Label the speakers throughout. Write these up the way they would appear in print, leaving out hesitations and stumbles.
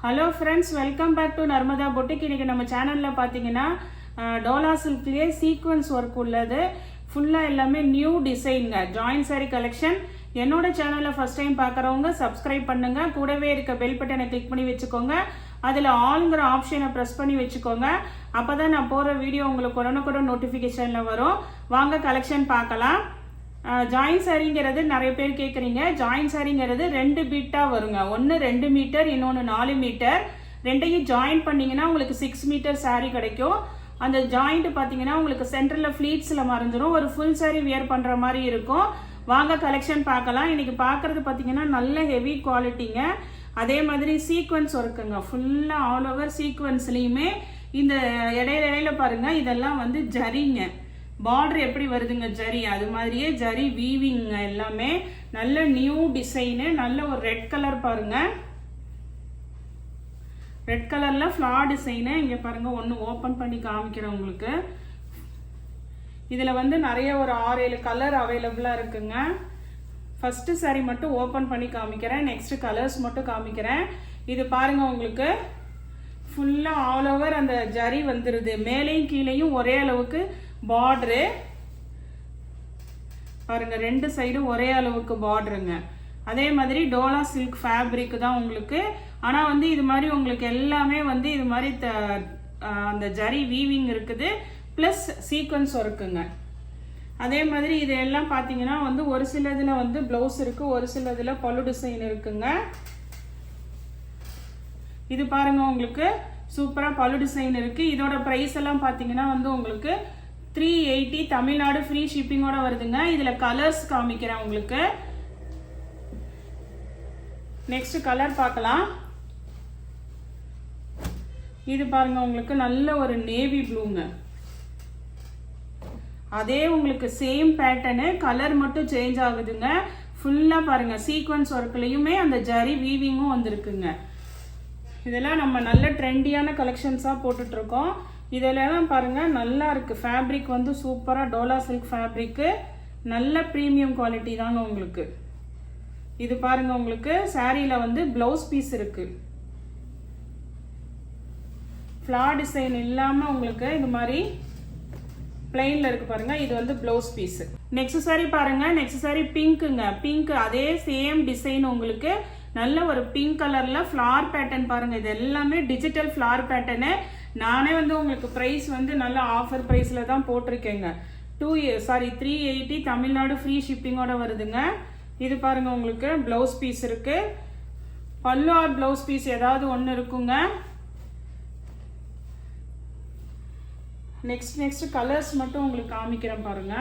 Speaker 1: Hello friends, welcome back to Narmada boutique. இன்னைக்கு நம்ம சேனலில் பார்த்தீங்கன்னா டோலா சில்க்லேயே சீக்வன்ஸ் ஒர்க் உள்ளது. ஃபுல்லாக எல்லாமே நியூ டிசைனுங்க, ஜாயின் சாரி கலெக்ஷன். என்னோட சேனலில் ஃபர்ஸ்ட் டைம் பார்க்குறவங்க சப்ஸ்கிரைப் பண்ணுங்க, கூடவே இருக்க பெல் பட்டனை கிளிக் பண்ணி வச்சுக்கோங்க. அதில் ஆல்ங்கிற ஆப்ஷனை ப்ரெஸ் பண்ணி வச்சுக்கோங்க. அப்போ தான் நான் போகிற வீடியோ உங்களுக்கு உடனுக்குடன் நோட்டிஃபிகேஷனில் வரும். வாங்க கலெக்ஷன் பார்க்கலாம். ஜாயின் சாரிங்கிறது நிறைய பேர் கேட்குறீங்க. ஜாயின் சாரிங்கிறது 2 பீட்டாக வருங்க. ஒன்று 2 மீட்டர், இன்னொன்று 4 மீட்டர். ரெண்டையும் ஜாயின் பண்ணிங்கன்னா உங்களுக்கு 6 மீட்டர் சாரி கிடைக்கும். அந்த ஜாயிண்ட் பார்த்தீங்கன்னா உங்களுக்கு சென்டரில் ஃப்ளீட்ஸில் மறைஞ்சிரும். ஒரு ஃபுல் சாரி வியர் பண்ணுற மாதிரி இருக்கும். வாங்க கலெக்ஷன் பார்க்கலாம். இன்னைக்கு பார்க்குறது பார்த்தீங்கன்னா நல்ல ஹெவி குவாலிட்டிங்க. அதே மாதிரி சீக்வன்ஸ் ஒர்க்குங்க, ஃபுல்லாக ஆல் ஓவர் சீக்வன்ஸ்லேயுமே. இந்த இடையில பாருங்கள், இதெல்லாம் வந்து ஜரிங்க. பார்டர் எப்படி வருதுங்க, ஜரி. அது மாதிரியே ஜரி வீவிங் எல்லாமே. நல்ல நியூ டிசைனு, நல்ல ஒரு ரெட் கலர் பாருங்க. ரெட் கலர்ல ஃப்ளார் டிசைனு. இங்க பாருங்க, ஒன்று ஓப்பன் பண்ணி காமிக்கிறேன் உங்களுக்கு. இதுல வந்து நிறைய ஒரு 6-7 கலர் அவைலபிளா இருக்குங்க. ஃபர்ஸ்ட் சாரி மட்டும் ஓப்பன் பண்ணி காமிக்கிறேன், நெக்ஸ்ட் கலர்ஸ் மட்டும் காமிக்கிறேன். இது பாருங்க, உங்களுக்கு ஃபுல்லா ஆல் ஓவர் அந்த ஜரி வந்துருது. மேலையும் கீழையும் ஒரே அளவுக்கு பார்டரு பாருங்க, 2 சைடும் ஒரே அளவுக்கு பார்டருங்க. அதே மாதிரி டோலா சில்க் ஃபேப்ரிக் தான் உங்களுக்கு. ஆனால் வந்து இது மாதிரி உங்களுக்கு எல்லாமே வந்து இது மாதிரி அந்த ஜரி வீவிங் இருக்குது, ப்ளஸ் சீக்வன்ஸ் ஒர்க்குங்க. அதே மாதிரி இது எல்லாம் பார்த்தீங்கன்னா வந்து ஒரு சில இதில் வந்து ப்ளவுஸ் இருக்கு, ஒரு சில இதில் பல்லு டிசைன் இருக்குங்க. இது பாருங்க, உங்களுக்கு சூப்பராக பல்லு டிசைன் இருக்கு. இதோட ப்ரைஸ் எல்லாம் பார்த்தீங்கன்னா வந்து உங்களுக்கு 380, தமிழ்நாடு ஃப்ரீ ஷிப்பிங்கோட வருதுங்க. இதுல கலர்ஸ் காமிக்கிறேன் உங்களுக்கு. நெக்ஸ்ட் கலர் பார்க்கலாம். இது பாருங்க, உங்களுக்கு நல்ல ஒரு நேவி ப்ளூங்க. அதே உங்களுக்கு சேம் பேட்டர்னு, கலர் மட்டும் சேஞ்ச் ஆகுதுங்க. ஃபுல்லா பாருங்க, சீக்வன்ஸ் ஒர்க்லயுமே அந்த ஜரி வீவிங்கும் வந்திருக்குங்க. இதெல்லாம் நம்ம நல்ல ட்ரெண்டியான கலெக்ஷன்ஸா போட்டுட்டு இருக்கோம். இதெல்லாம் பாருங்க, நல்லா இருக்கு. ஃபேப்ரிக் வந்து சூப்பரா டோலா சில்க் ஃபேப்ரிக்கு, நல்ல ப்ரீமியம் குவாலிட்டி தாங்க உங்களுக்கு. இது பாருங்க, உங்களுக்கு சாரியில வந்து பிளவுஸ் பீஸ் இருக்கு. ஃப்ளார் டிசைன் இல்லாம உங்களுக்கு இது மாதிரி பிளைன்ல இருக்கு பாருங்க. இது வந்து பிளவுஸ் பீஸ். நெக்ஸ்ட் சாரி பாருங்க. நெக்ஸ்ட் சாரி பிங்க்குங்க. பிங்க் அதே சேம் டிசைன் உங்களுக்கு. நல்ல ஒரு பிங்க் கலர்ல ஃப்ளார் பேட்டர்ன் பாருங்க. இது எல்லாமே டிஜிட்டல் ஃப்ளார் பேட்டர்னு. நானே வந்து உங்களுக்கு ப்ரைஸ் வந்து நல்ல ஆஃபர் ப்ரைஸில் தான் போட்டிருக்கேங்க. 380 தமிழ்நாடு ஃப்ரீ ஷிப்பிங்கோட வருதுங்க. இது பாருங்க, உங்களுக்கு பிளவுஸ் பீஸ் இருக்கு. பல்லு ஆர் பிளவுஸ் பீஸ் ஏதாவது ஒன்று இருக்குங்க. நெக்ஸ்ட் கலர்ஸ் மட்டும் உங்களுக்கு காமிக்கிறேன் பாருங்க.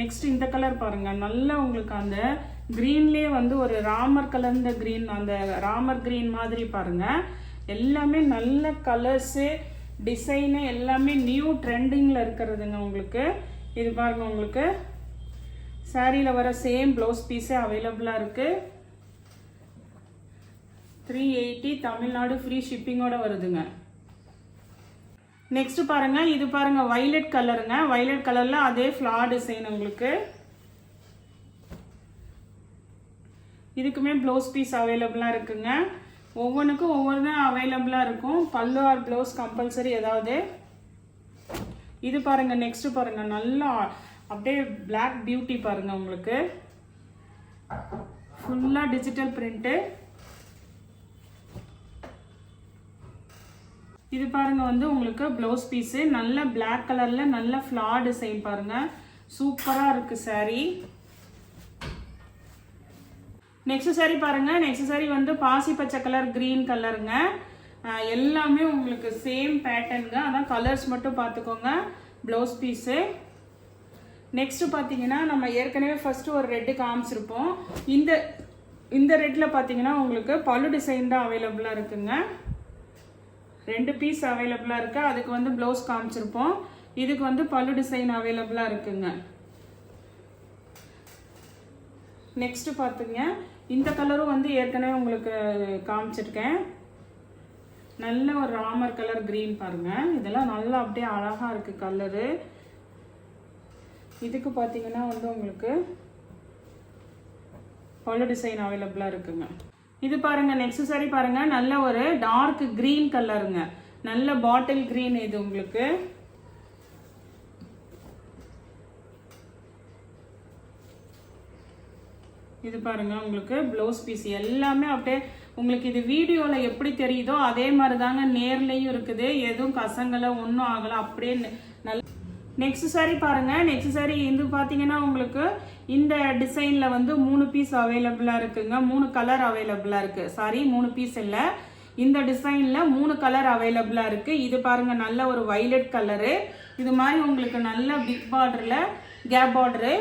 Speaker 1: நெக்ஸ்ட் இந்த கலர் பாருங்க, நல்ல உங்களுக்கு அந்த கிரீன்லேயே வந்து ஒரு ராமர் கலர்ந்த கிரீன், அந்த ராமர் கிரீன் மாதிரி பாருங்க. எல்லாமே நல்ல கலர்ஸு, டிசைனு எல்லாமே நியூ ட்ரெண்டிங்கில் இருக்கிறதுங்க உங்களுக்கு. இது பாருங்க, உங்களுக்கு சாரியில் வர சேம் ப்ளவுஸ் பீஸே அவைலபிளாக இருக்குது. 380 தமிழ்நாடு ஃப்ரீ ஷிப்பிங்கோட வருதுங்க. நெக்ஸ்ட் பாருங்க, இது பாருங்க வைலட் கலருங்க. வைலட் கலர்ல அதே ஃப்ளார் டிசைன் உங்களுக்கு. இதுக்குமே ப்ளவுஸ் பீஸ் அவைலபிளாக இருக்குங்க. ஒவ்வொன்றுக்கும் ஒவ்வொன்று அவைலபிளாக இருக்கும். பல்லு ஆர் ப்ளவுஸ் கம்பல்சரி ஏதாவது. இது பாருங்க, நெக்ஸ்ட் பாருங்க, நல்லா அப்படியே பிளாக் பியூட்டி பாருங்க உங்களுக்கு. ஃபுல்லாக டிஜிட்டல் பிரிண்ட்டு. இது பாருங்க வந்து உங்களுக்கு ப்ளவுஸ் பீஸு, நல்ல பிளாக் கலர்ல நல்ல ஃப்ளார் டிசைன் பாருங்க. சூப்பராக இருக்கு சாரி. நெக்ஸ்ட் சாரி பாருங்க. நெக்ஸ்ட் சாரி வந்து பாசி பச்சை கலர், கிரீன் கலருங்க. எல்லாமே உங்களுக்கு சேம் பேட்டர்னுங்க. அதான் கலர்ஸ் மட்டும் பார்த்துக்கோங்க. Blouse piece. நெக்ஸ்ட் பார்த்தீங்கன்னா நம்ம ஏற்கனவே ஃபர்ஸ்ட் ஒரு ரெட்டு காமிச்சிருப்போம். இந்த ரெட்டில் பார்த்தீங்கன்னா உங்களுக்கு பல்லு டிசைன் தான் அவைலபிளாக இருக்குங்க. 2 பீஸ் அவைலபிளாக இருக்கு. அதுக்கு வந்து ப்ளவுஸ் காமிச்சிருப்போம். இதுக்கு வந்து பல்லு டிசைன் அவைலபிளாக இருக்குங்க. நெக்ஸ்ட் பார்த்துங்க, இந்த கலரும் வந்து ஏற்கனவே உங்களுக்கு காமிச்சிருக்கேன். நல்ல ஒரு ராமர் கலர் கிரீன் பாருங்க. இதெல்லாம் நல்லா அப்படியே அழகா இருக்கு கலரு. இதுக்கு பார்த்தீங்கன்னா வந்து உங்களுக்கு பல்லு டிசைன் அவைலபிளாக இருக்குங்க. இது பாருங்க நெக்ஸ்ட் saree பாருங்க, நல்ல ஒரு டார்க் கிரீன் கலருங்க, நல்ல பாட்டில் கிரீன். இது உங்களுக்கு இது பாருங்க, உங்களுக்கு ப்ளவுஸ் பீஸ் எல்லாமே அப்படியே உங்களுக்கு இது வீடியோல எப்படி தெரியுதோ அதே மாதிரி தாங்க நேர்லயும் இருக்குது. எதுவும் கசங்கல ஒன்றும் ஆகல, அப்படியே நல்ல. நெக்ஸ்ட் saree பாருங்க, நெக்ஸ்ட் saree இது பார்த்தீங்கன்னா உங்களுக்கு இந்த டிசைன்ல வந்து 3 பீஸ் அவைலபிளா இருக்குங்க, 3 கலர் அவைலபிளா இருக்கு. சாரி 3 பீஸ் இல்ல, இந்த டிசைன்ல 3 கலர் அவைலபிளா இருக்கு. இது பாருங்க நல்ல ஒரு வைலட் கலரு, இது மாதிரி உங்களுக்கு நல்ல பிக் பார்டர்ல கேப் பார்டரு.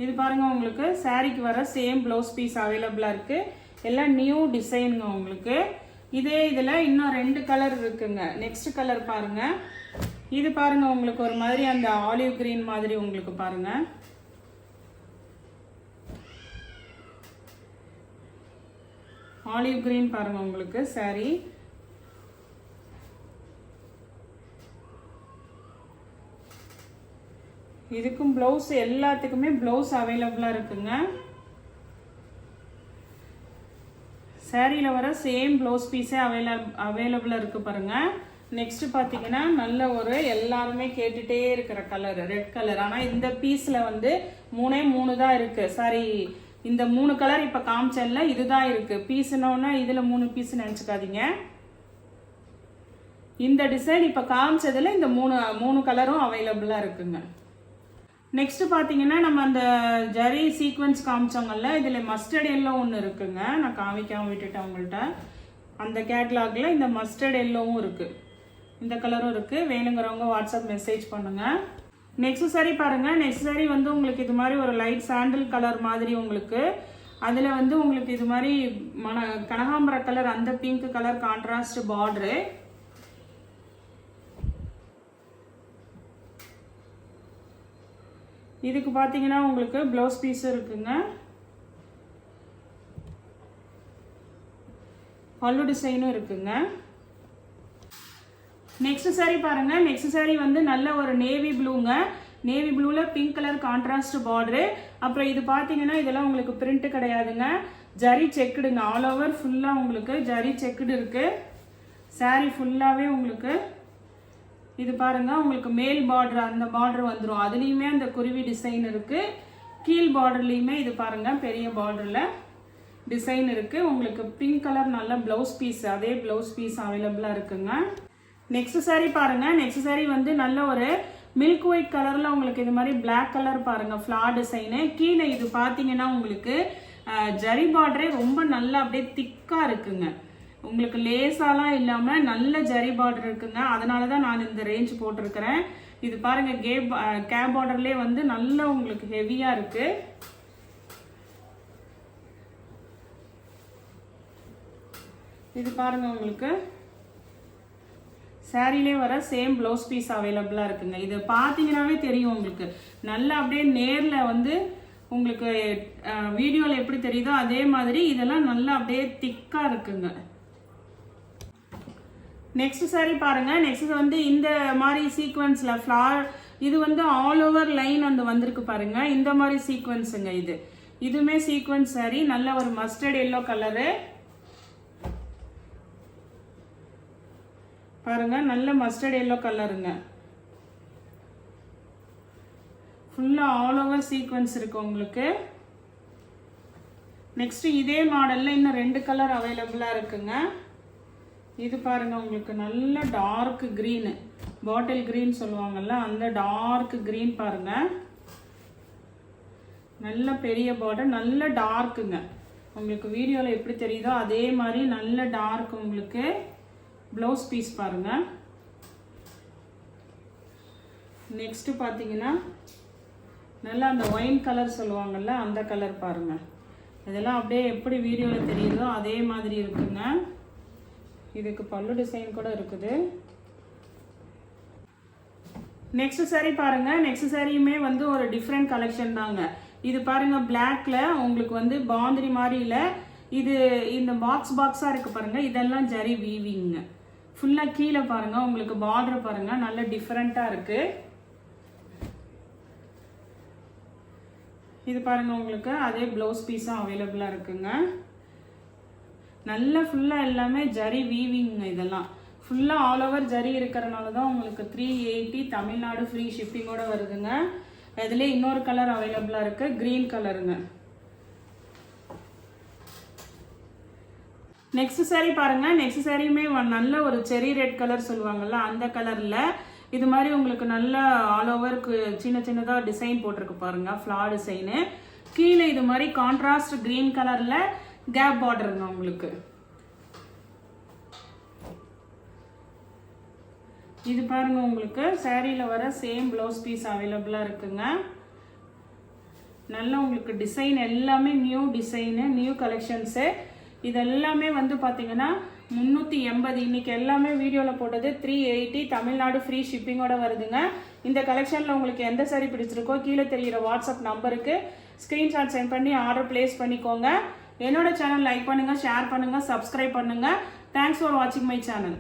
Speaker 1: இது பாருங்க உங்களுக்கு சாரிக்கு வர சேம் ப்ளவுஸ் பீஸ் அவைலபிளா இருக்கு, எல்லாம் நியூ டிசைனுங்க உங்களுக்கு. இதே இதுல இன்னும் 2 கலர் இருக்குங்க. நெக்ஸ்ட் கலர் பாருங்க, இது பாருங்க உங்களுக்கு ஒரு மாதிரி அந்த ஆலிவ் கிரீன் மாதிரி உங்களுக்கு பாருங்க. ஆலிவ் கிரீன் பாருங்க உங்களுக்கு சாரி. இதுக்கும் பிளவுஸ் எல்லாத்துக்குமே பிளவுஸ் அவைலபிளா இருக்குங்க. சாரியில வர சேம் பிளவுஸ் பீஸே அவைலபிளா இருக்கு பாருங்க. நெக்ஸ்ட் பாத்தீங்கன்னா நல்ல ஒரு எல்லாருமே கேட்டுட்டே இருக்கிற கலர் ரெட் கலர். ஆனா இந்த பீஸ்ல வந்து 3 தான் இருக்கு. சாரி இந்த 3 கலர் இப்ப காமிச்சேன்ல இதுதான் இருக்கு. பீஸ்னோன்னா இதுல 3 பீஸ் நினைச்சுக்காதீங்க. இந்த டிசைன் இப்ப காமிச்சதுல இந்த 3 கலரும் அவைலபிளா இருக்குங்க. நெக்ஸ்ட் பாத்தீங்கன்னா நம்ம அந்த ஜரி சீக்வன்ஸ் காமிச்சோங்கல்ல, இதுல மஸ்டர்ட் எல்லோ ஒன்று இருக்குங்க. நான் காமிக்காம விட்டுட்டேன் உங்கள்கிட்ட. அந்த கேட்லாக்ல இந்த மஸ்டர்ட் எல்லோவும் இருக்கு, இந்த கலரும் இருக்கு. வேணுங்கிறவங்க வாட்ஸ்அப் மெசேஜ் பண்ணுங்க. நெக்ஸ்ட் saree பாருங்க, நெக்ஸ்ட் saree வந்து உங்களுக்கு இது மாதிரி ஒரு லைட் சாண்டில் கலர் மாதிரி உங்களுக்கு, அதுல வந்து உங்களுக்கு இது மாதிரி கனகாம்பர கலர் அந்த பிங்க் கலர் கான்ட்ராஸ்ட் பார்டரு. இதுக்கு பாத்தீங்கன்னா உங்களுக்கு ப்ளவுஸ் பீஸ் இருக்குங்க, பல்லு டிசைனும் இருக்குங்க. நெக்ஸ்ட் saree பாருங்க, நெக்ஸ்ட் saree வந்து நல்ல ஒரு நேவி ப்ளூங்க, நேவி ப்ளூல பிங்க் கலர் கான்ட்ராஸ்ட் பார்டரு. அப்புறம் இது பாத்தீங்கன்னா இதெல்லாம் உங்களுக்கு பிரிண்ட் கிடையாதுங்க, ஜரி செக்குடுங்க. ஆல் ஓவர் ஃபுல்லா உங்களுக்கு ஜரி செக்குடு இருக்கு. saree ஃபுல்லாவே உங்களுக்கு இது பாருங்க உங்களுக்கு மேல் பார்டர் அந்த பார்டர் வந்துடும். அதுலேயுமே அந்த குருவி டிசைன் இருக்கு. கீழ் பார்டர்லையுமே இது பாருங்க பெரிய பார்டர்ல டிசைன் இருக்கு. உங்களுக்கு பிங்க் கலர் நல்ல பிளவுஸ் பீஸ், அதே பிளவுஸ் பீஸ் அவைலபிளா இருக்குங்க. நெக்ஸ்ட் saree பாருங்க, நெக்ஸ்ட் saree வந்து நல்ல ஒரு மில்க் ஒயிட் கலர்ல உங்களுக்கு இது மாதிரி பிளாக் கலர் பாருங்க ஃபிளார் டிசைனு. கீழே இது பாத்தீங்கன்னா உங்களுக்கு ஜரி பார்டரே ரொம்ப நல்லா அப்படியே திக்கா இருக்குங்க. உங்களுக்கு லேசாலாம் இல்லாம நல்ல ஜரி பார்டர் இருக்குங்க. அதனாலதான் நான் இந்த ரேஞ்ச் போட்டிருக்கிறேன். இது பாருங்க கேப் பார்டர்லயே வந்து நல்ல உங்களுக்கு ஹெவியா இருக்கு. இது பாருங்க உங்களுக்கு சாரிலே வர சேம் பிளவுஸ் பீஸ் அவைலபிளா இருக்குங்க. இது பாத்தீங்கன்னாவே தெரியும் உங்களுக்கு, நல்லா அப்படியே நேர்ல வந்து உங்களுக்கு வீடியோல எப்படி தெரியுதோ அதே மாதிரி இதெல்லாம் நல்லா அப்படியே திக்கா இருக்குங்க. நெக்ஸ்ட் saree பாருங்க, நெக்ஸ்ட் வந்து இந்த மாதிரி சீக்வன்ஸ்ல ஃபிளார், இது வந்து ஆல் ஓவர் லைன் வந்து வந்திருக்கு பாருங்க, இந்த மாதிரி சீக்வன்ஸுங்க. இதுமே சீக்வன்ஸ் saree, நல்ல ஒரு மஸ்டர்ட் எல்லோ கலரு பாருங்க, நல்ல மஸ்டர்ட் எல்லோ கலருங்க. ஃபுல்லா ஆல் ஓவர் சீக்வன்ஸ் இருக்கு உங்களுக்கு. நெக்ஸ்ட் இதே மாடல்ல இன்னும் 2 கலர் அவைலபிளா இருக்குங்க. இது பாருங்க உங்களுக்கு நல்ல டார்க் கிரீன், பாட்டில் கிரீன் சொல்லுவாங்கல்ல அந்த டார்க் கிரீன் பாருங்க, நல்ல பெரிய பார்டர், நல்ல டார்க்குங்க. உங்களுக்கு வீடியோல எப்படி தெரியுதோ அதே மாதிரி நல்ல டார்க். உங்களுக்கு ப்ளவுஸ் பீஸ் பாருங்க. நெக்ஸ்ட் பாத்தீங்கன்னா நல்லா அந்த ஒயின் கலர் சொல்லுவாங்கல்ல அந்த கலர் பாருங்க. இதெல்லாம் அப்படியே எப்படி வீடியோல தெரியுதோ அதே மாதிரி இருக்குங்க. இதுக்கு பல்லு டிசைன் கூட இருக்குது. நெக்ஸ்ட் saree பாருங்க, நெக்ஸ்ட் சாரியுமே வந்து ஒரு டிஃப்ரெண்ட் கலெக்ஷன் தாங்க. இது பாருங்க பிளாக்ல உங்களுக்கு வந்து பாந்திரி மாதிரி இல்ல, இது இந்த பாக்ஸா இருக்கு பாருங்க, இதெல்லாம் ஜரி வீவிங். ஃபுல்லா கீழே பாருங்க உங்களுக்கு பார்டர் பாருங்க நல்ல டிஃப்ரெண்டா இருக்கு. இது பாருங்க, உங்களுக்கு அதே ப்ளவுஸ் பீஸும் அவைலபிளாக இருக்குங்க. நல்லா ஃபுல்லாக எல்லாமே ஜரி வீவிங், இதெல்லாம் ஃபுல்லாக ஆல் ஓவர் ஜரி இருக்கிறனால தான் உங்களுக்கு 380 தமிழ்நாடு ஃப்ரீ ஷிப்பிங்கோட வருதுங்க. இதுலேயே இன்னொரு கலர் அவைலபிளாக இருக்குது, க்ரீன் கலருங்க. நெக்ஸ்ட் சாரீ பாருங்க. நெக்ஸ்ட் சாரியுமே நல்ல ஒரு செரி ரெட் கலர் சொல்லுவாங்கல்ல, அந்த கலர்ல இது மாதிரி உங்களுக்கு நல்ல ஆல் ஓவருக்கு சின்ன சின்னதாக டிசைன் போட்டிருக்கு பாருங்க, ஃப்ளார் டிசைனு. கீழே இது மாதிரி கான்ட்ராஸ்ட் கிரீன் கலர்ல கேப் பார்டருங்க உங்களுக்கு. இது பாருங்க, உங்களுக்கு சாரியில வர சேம் ப்ளவுஸ் பீஸ் அவைலபிளா இருக்குங்க. நல்ல உங்களுக்கு டிசைன் எல்லாமே நியூ டிசைனு, நியூ கலெக்ஷன்ஸு. இது எல்லாமே வந்து பார்த்தீங்கன்னா 380. இன்னைக்கு எல்லாமே வீடியோவில் போட்டது 380 தமிழ்நாடு ஃப்ரீ ஷிப்பிங்கோட வருதுங்க. இந்த கலெக்ஷனில் உங்களுக்கு எந்த சாரி பிடிச்சிருக்கோ கீழே தெரிகிற வாட்ஸ்அப் நம்பருக்கு ஸ்க்ரீன்ஷாட் சென்ட் பண்ணி ஆர்டர் பிளேஸ் பண்ணிக்கோங்க. என்னோட சேனல் லைக் பண்ணுங்கள், ஷேர் பண்ணுங்கள், சப்ஸ்கிரைப் பண்ணுங்கள். தேங்க்ஸ் ஃபார் வாட்சிங் மை சேனல்.